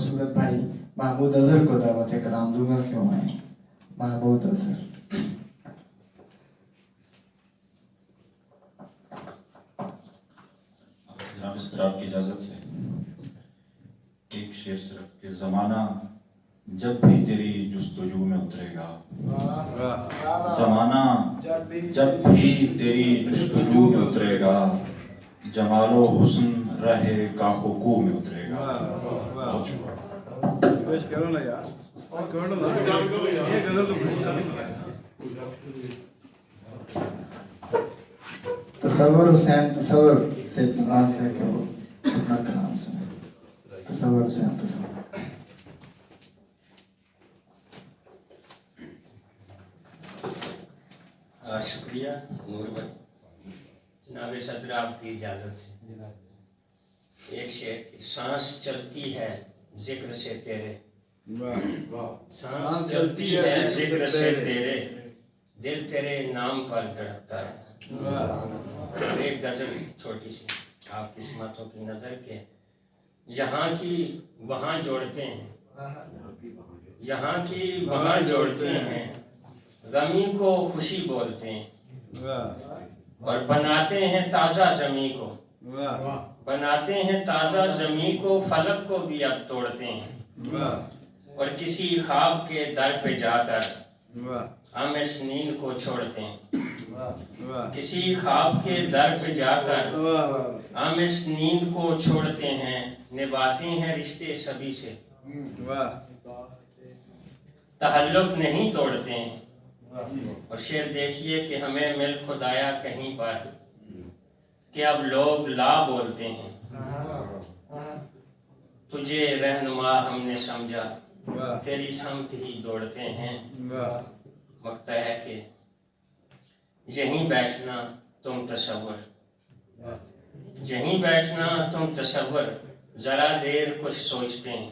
खूबसूरत भाई महमूद अजहर को दावत कलाम दूंगा, क्यों आए महमूद अजहर। आपकी इजाजत से एक शेर सिर्फ कि ज़माना जब भी तेरी जुस्तजू में उतरेगा, ज़माना जब भी तेरी जुस्तजू में उतरेगा, जमालो हुस्न रहे काहुकू में उतरेगा। बहुत शुक्रिया। तसव्वुर हुसैन तसव्वुर से इत्मीनान से कि वो अपना कलाम सुने। तसव्वुर हुसैन तसव्वुर। शुक्रिया नूर भाई। जनाब सदर आपकी इजाज़त से एक शेर की सांस चलती है जिक्र से तेरे, सांस चलती है जिक्र से तेरे, दिल तेरे नाम पर धड़कता है। एक गजल छोटी सी आप किस्मतों की नज़र के, यहाँ की वहाँ जोड़ते हैं, यहाँ की वहाँ जोड़ते हैं, गमी को खुशी बोलते हैं और बनाते हैं ताज़ा ज़मी को, बनाते हैं ताज़ा ज़मी को, फलक को भी अब तोड़ते हैं और किसी ख्वाब के दर पे जाकर हम इस नींद को छोड़ते हैं। किसी ख्वाब के दर पे जाकर हम इस नींद को छोड़ते हैं, निभाते हैं रिश्ते सभी से, तहल्लुक नहीं तोड़ते हैं। और शेर देखिए कि हमें मिल खुदाया कहीं पर कि अब लोग ला बोलते हैं, तुझे रहनुमा हमने समझा, तेरी समत ही दौड़ते हैं। वक्त है कि यहीं बैठना तुम तसव्वुर, यहीं बैठना तुम तसव्वुर, जरा देर कुछ सोचते हैं।